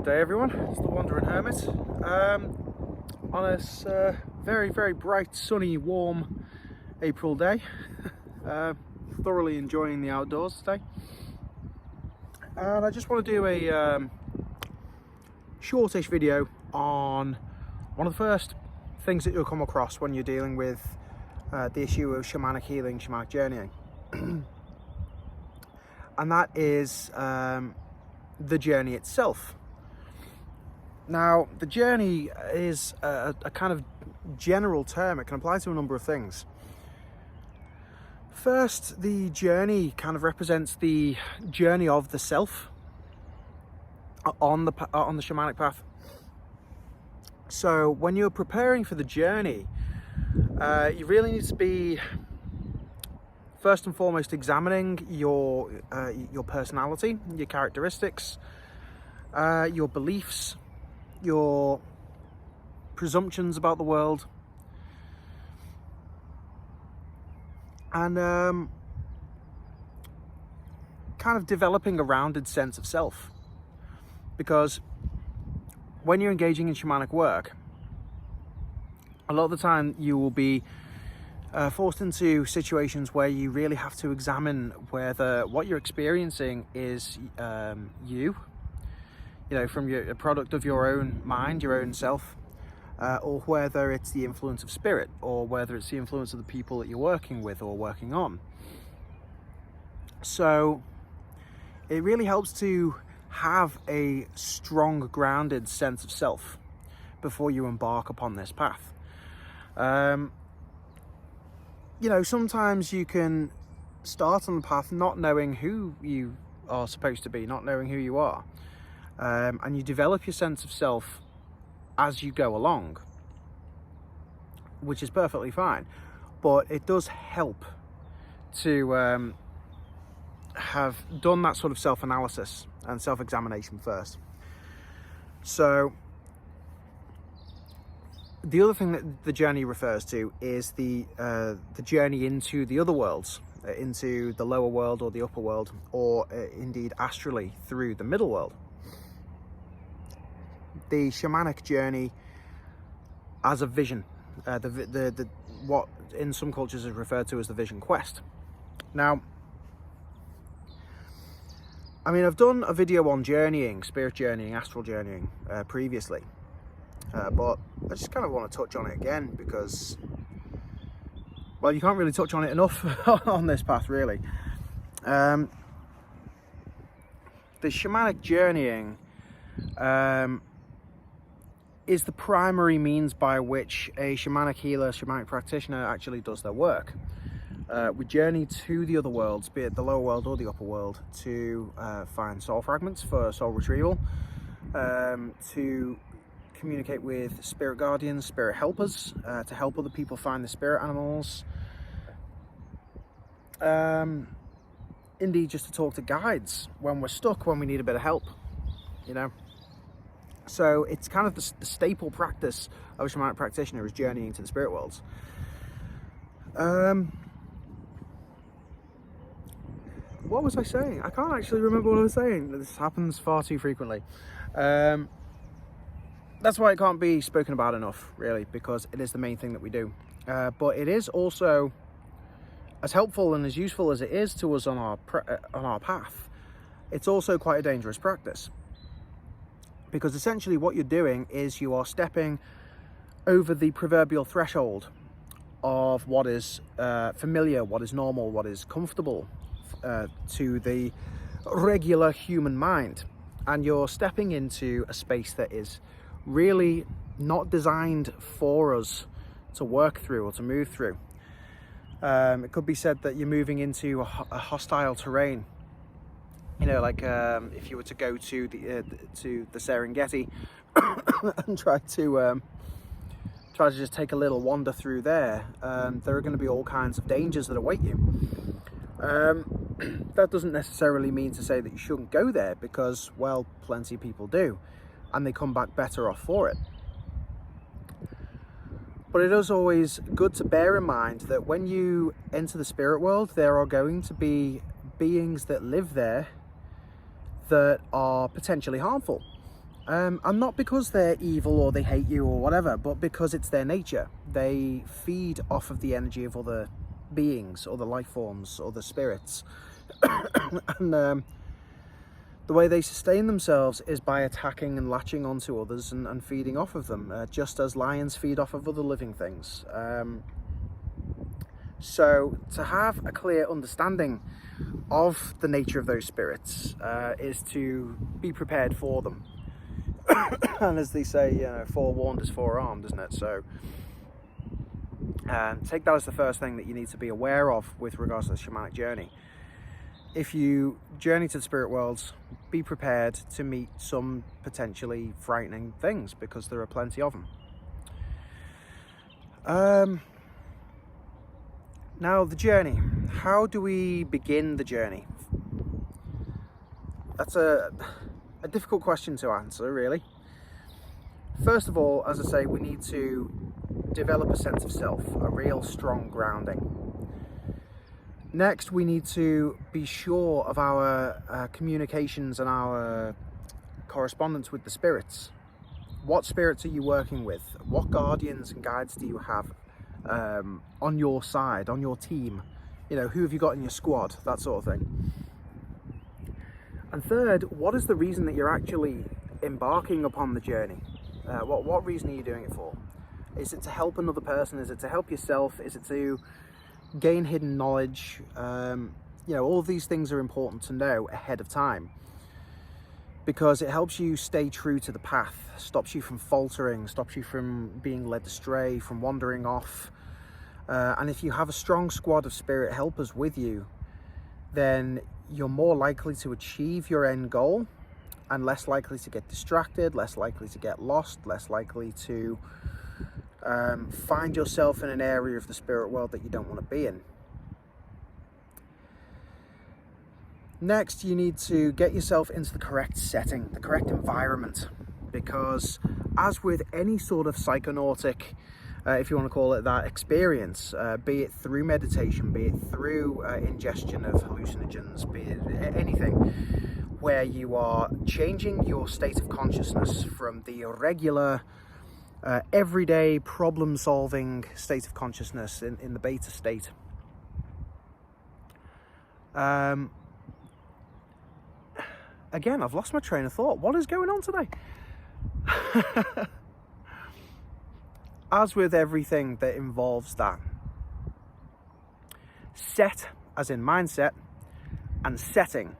Good day everyone, it's the Wandering Hermit on this very bright, sunny, warm April day. Thoroughly enjoying the outdoors today, and I just want to do a shortish video on one of the first things that you'll come across when you're dealing with the issue of shamanic healing, shamanic journeying, and that is the journey itself. Now, the journey is a kind of general term. It can apply to a number of things. First, the journey kind of represents the journey of the self on the shamanic path. So when you're preparing for the journey, you really need to be first and foremost examining your personality, your characteristics, your beliefs, your presumptions about the world, and kind of developing a rounded sense of self. Because when you're engaging in shamanic work, a lot of the time you will be forced into situations where you really have to examine whether what you're experiencing is from a product of your own mind, your own self, or whether it's the influence of spirit, or whether it's the influence of the people that you're working with or working on. So it really helps to have a strong, grounded sense of self before you embark upon this path. Sometimes you can start on the path not knowing who you are supposed to be, not knowing who you are. And you develop your sense of self as you go along, which is perfectly fine. But it does help to have done that sort of self-analysis and self-examination first. So the other thing that the journey refers to is the journey into the other worlds, into the lower world or the upper world, or indeed astrally through the middle world. The shamanic journey as a vision, what in some cultures is referred to as the vision quest. Now, I've done a video on journeying, spirit journeying, astral journeying previously, but I just kind of want to touch on it again because, well, you can't really touch on it enough on this path, really. The shamanic journeying is the primary means by which a shamanic healer, shamanic practitioner actually does their work. We journey to the other worlds, be it the lower world or the upper world, to find soul fragments for soul retrieval, to communicate with spirit guardians, spirit helpers, to help other people find the spirit animals, indeed just to talk to guides when we're stuck, when we need a bit of help, So it's kind of the staple practice of a shamanic practitioner is journeying to the spirit worlds. What was I saying? I can't actually remember what I was saying. This happens far too frequently. That's why it can't be spoken about enough, really, because it is the main thing that we do. But it is also, as helpful and as useful as it is to us on our path, it's also quite a dangerous practice. Because essentially what you're doing is you are stepping over the proverbial threshold of what is familiar, what is normal, what is comfortable to the regular human mind. And you're stepping into a space that is really not designed for us to work through or to move through. It could be said that you're moving into a hostile terrain. If you were to go to the Serengeti and try to just take a little wander through there, there are going to be all kinds of dangers that await you. That doesn't necessarily mean to say that you shouldn't go there, because, well, plenty of people do, and they come back better off for it. But it is always good to bear in mind that when you enter the spirit world, there are going to be beings that live there that are potentially harmful. And not because they're evil or they hate you or whatever, but because it's their nature. They feed off of the energy of other beings, other life forms, other spirits. And the way they sustain themselves is by attacking and latching onto others and feeding off of them, just as lions feed off of other living things. So to have a clear understanding of the nature of those spirits is to be prepared for them. And as they say, you know, forewarned is forearmed, isn't it? So take that as the first thing that you need to be aware of with regards to the shamanic journey. If you journey to the spirit worlds, be prepared to meet some potentially frightening things, because there are plenty of them. Now, the journey. How do we begin the journey? That's a difficult question to answer, really. First of all, as I say, we need to develop a sense of self, a real strong grounding. Next, we need to be sure of our communications and our correspondence with the spirits. What spirits are you working with? What guardians and guides do you have on your side, on your team? You know, who have you got in your squad? That sort of thing. And third, what is the reason that you're actually embarking upon the journey? What reason are you doing it for? Is it to help another person? Is it to help yourself? Is it to gain hidden knowledge? You know, all of these things are important to know ahead of time, because it helps you stay true to the path, stops you from faltering, stops you from being led astray, from wandering off. And if you have a strong squad of spirit helpers with you, then you're more likely to achieve your end goal and less likely to get distracted, less likely to get lost, less likely to find yourself in an area of the spirit world that you don't want to be in. Next, you need to get yourself into the correct setting, the correct environment, because as with any sort of psychonautic, if you want to call it that, experience, be it through meditation, be it through ingestion of hallucinogens, be it anything, where you are changing your state of consciousness from the regular, everyday problem-solving state of consciousness in the beta state. Again, I've lost my train of thought. What is going on today? As with everything that involves that, set, as in mindset, and setting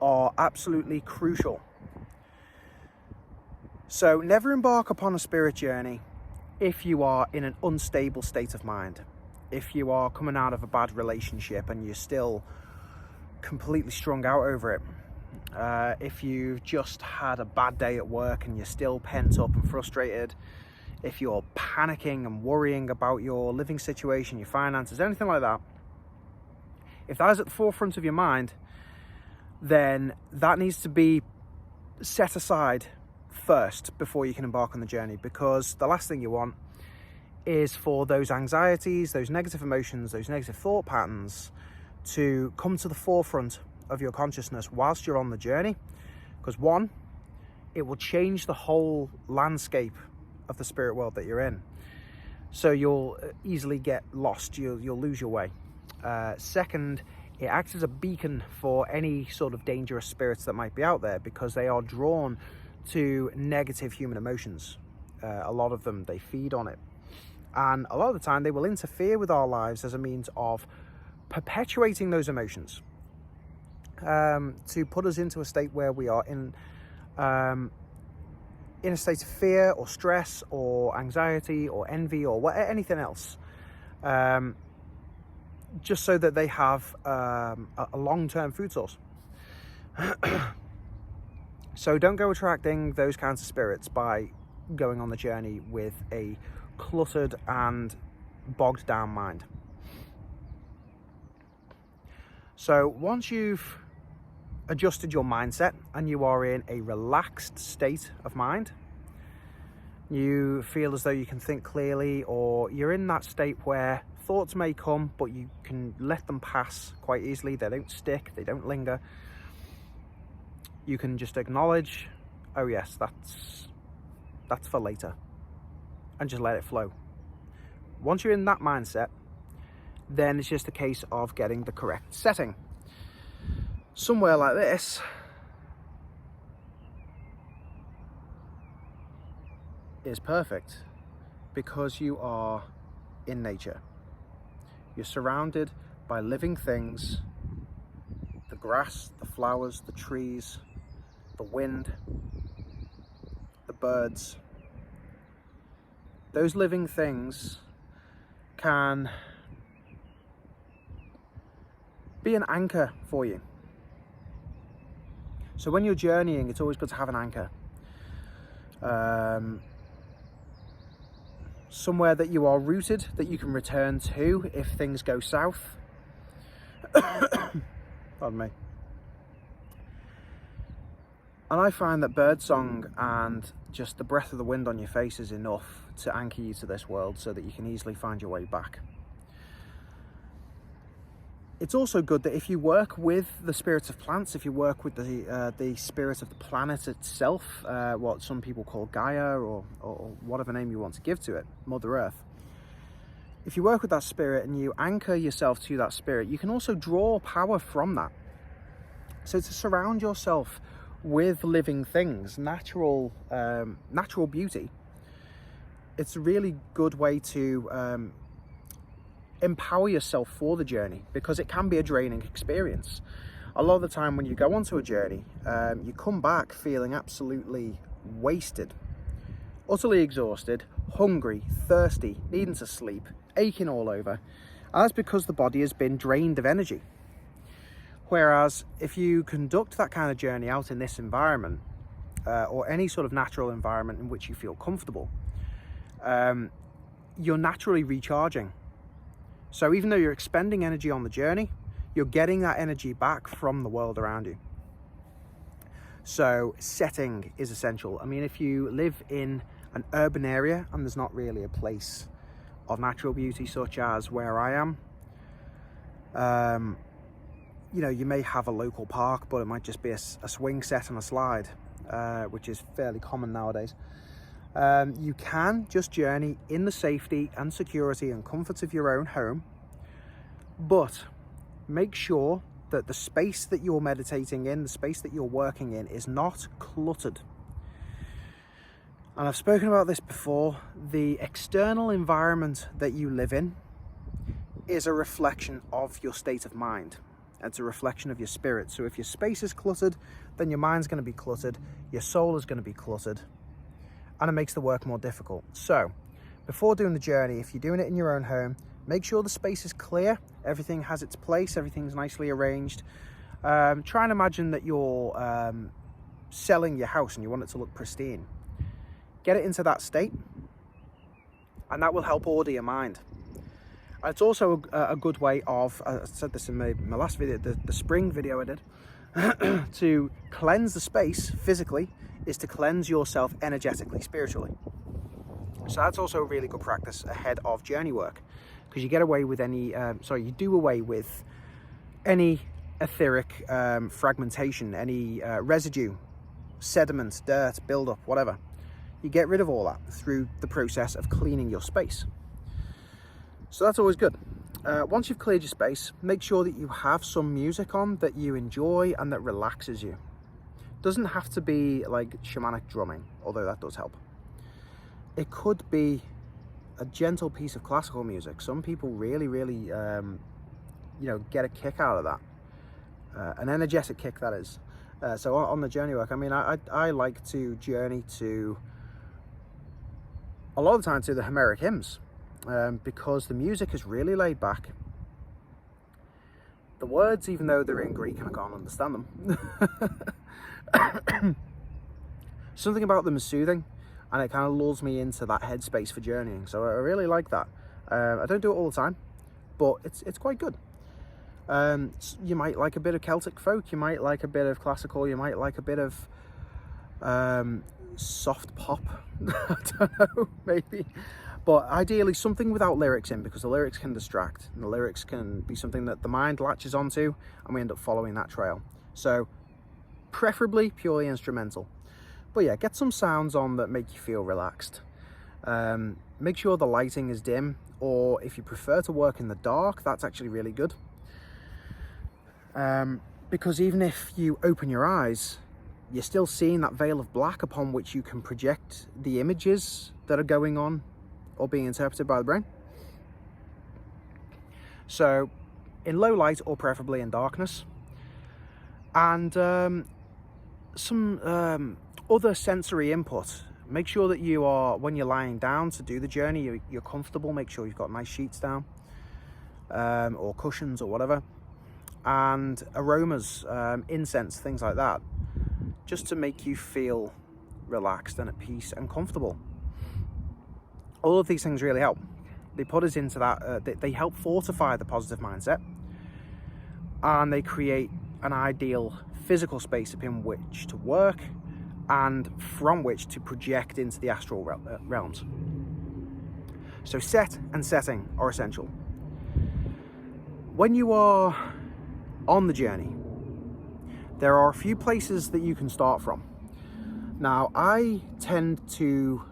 are absolutely crucial. So never embark upon a spirit journey if you are in an unstable state of mind. If you are coming out of a bad relationship and you're still completely strung out over it. If you've just had a bad day at work and you're still pent up and frustrated. If you're panicking and worrying about your living situation, your finances, anything like that. If that is at the forefront of your mind, then that needs to be set aside first before you can embark on the journey, because the last thing you want is for those anxieties, those negative emotions, those negative thought patterns to come to the forefront of your consciousness whilst you're on the journey. Because one, it will change the whole landscape of the spirit world that you're in, so you'll easily get lost, you'll lose your way. Second, it acts as a beacon for any sort of dangerous spirits that might be out there, because they are drawn to negative human emotions. A lot of them, they feed on it, and a lot of the time they will interfere with our lives as a means of perpetuating those emotions, to put us into a state where we are in a state of fear or stress or anxiety or envy or anything else, just so that they have a long-term food source. So don't go attracting those kinds of spirits by going on the journey with a cluttered and bogged down mind. So once you've adjusted your mindset and you are in a relaxed state of mind, you feel as though you can think clearly, or you're in that state where thoughts may come but you can let them pass quite easily, they don't stick, they don't linger. You can just acknowledge oh yes, that's for later, and just let it flow. Once you're in that mindset, then it's just a case of getting the correct setting. Somewhere like this is perfect because you are in nature. You're surrounded by living things, the grass, the flowers, the trees, the wind, the birds. Those living things can be an anchor for you. So when you're journeying, it's always good to have an anchor. Somewhere that you are rooted, that you can return to if things go south. Pardon me. And I find that birdsong and just the breath of the wind on your face is enough to anchor you to this world so that you can easily find your way back. It's also good that if you work with the spirits of plants, if you work with the spirit of the planet itself, what some people call Gaia, or whatever name you want to give to it, Mother Earth. If you work with that spirit and you anchor yourself to that spirit, you can also draw power from that. So to surround yourself with living things, natural beauty, it's a really good way to empower yourself for the journey, because it can be a draining experience. A lot of the time when you go onto a journey, you come back feeling absolutely wasted, utterly exhausted, hungry, thirsty, needing to sleep, aching all over, and that's because the body has been drained of energy. Whereas if you conduct that kind of journey out in this environment, or any sort of natural environment in which you feel comfortable, you're naturally recharging. So even though you're expending energy on the journey, you're getting that energy back from the world around you. So setting is essential. I mean, if you live in an urban area and there's not really a place of natural beauty such as where I am, you know, you may have a local park, but it might just be a swing set and a slide, which is fairly common nowadays. You can just journey in the safety and security and comfort of your own home, but make sure that the space that you're meditating in, the space that you're working in, is not cluttered. And I've spoken about this before. The external environment that you live in is a reflection of your state of mind. It's a reflection of your spirit. So if your space is cluttered, then your mind's going to be cluttered, your soul is going to be cluttered, and it makes the work more difficult. So before doing the journey, if you're doing it in your own home, make sure the space is clear, everything has its place, everything's nicely arranged. Try and imagine that you're selling your house and you want it to look pristine. Get it into that state, and that will help order your mind. It's also a good way of, I said this in my last video, the spring video I did, to cleanse the space physically is to cleanse yourself energetically, spiritually. So that's also a really good practice ahead of journey work, because you get away with you do away with any etheric fragmentation, any residue, sediment, dirt, build-up, whatever. You get rid of all that through the process of cleaning your space. So that's always good. Once you've cleared your space, make sure that you have some music on that you enjoy and that relaxes you. Doesn't have to be like shamanic drumming, although that does help. It could be a gentle piece of classical music. Some people really get a kick out of that, an energetic kick, that is. So on the journey work, I mean, I like to journey to, a lot of the time, to the Homeric hymns, because the music is really laid back. The words, even though they're in Greek and I can't understand them, something about them is soothing, and it kind of lulls me into that headspace for journeying. So I really like that. I don't do it all the time, but it's quite good. You might like a bit of Celtic folk, you might like a bit of classical, you might like a bit of soft pop, I don't know, maybe. But ideally something without lyrics in, because the lyrics can distract, and the lyrics can be something that the mind latches onto, and we end up following that trail. So preferably purely instrumental. But yeah, get some sounds on that make you feel relaxed. Make sure the lighting is dim, or if you prefer to work in the dark, that's actually really good. Because even if you open your eyes, you're still seeing that veil of black upon which you can project the images that are going on or being interpreted by the brain. So in low light, or preferably in darkness. And some other sensory input. Make sure that you are, when you're lying down to do the journey, you're comfortable. Make sure you've got nice sheets down, or cushions or whatever. And aromas, incense, things like that, just to make you feel relaxed and at peace and comfortable. All of these things really help. They put us into that, they help fortify the positive mindset, and they create an ideal physical space in which to work and from which to project into the astral realms. So set and setting are essential. When you are on the journey, there are a few places that you can start from. Now, I tend to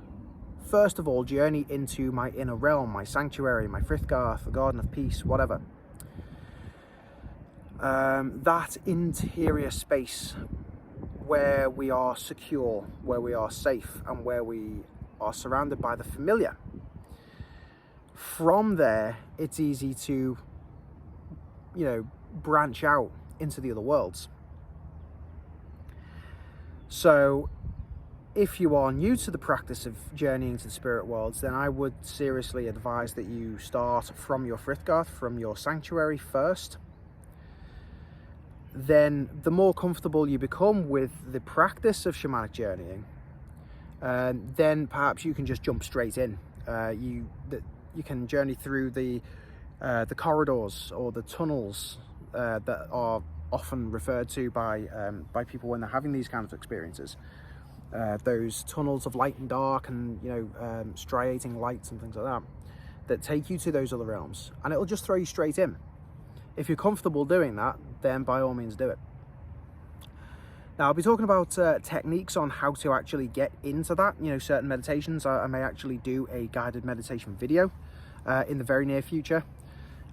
first of all journey into my inner realm, my sanctuary, my Frithgarth, the Garden of Peace, whatever. That interior space where we are secure, where we are safe, and where we are surrounded by the familiar. From there, it's easy to, branch out into the other worlds. So if you are new to the practice of journeying to the spirit worlds, then I would seriously advise that you start from your Frithgarth, from your sanctuary first. Then the more comfortable you become with the practice of shamanic journeying, then perhaps you can just jump straight in. You can journey through the corridors or the tunnels that are often referred to by people when they're having these kinds of experiences. Those tunnels of light and dark, and striating lights and things like that take you to those other realms, and it'll just throw you straight in. If you're comfortable doing that, then by all means do it. Now, I'll be talking about techniques on how to actually get into that. Certain meditations. I may actually do a guided meditation video in the very near future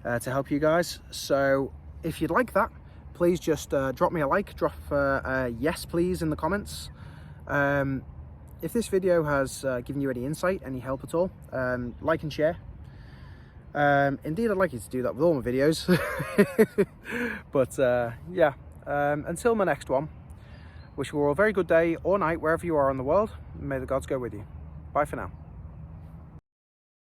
to help you guys. So if you'd like that, please just drop me a like, drop a yes please in the comments. If this video has given you any insight, any help at all, like and share. Indeed, I'd like you to do that with all my videos. But yeah, until my next one, wish you all a very good day or night wherever you are in the world. May the gods go with you. Bye for now.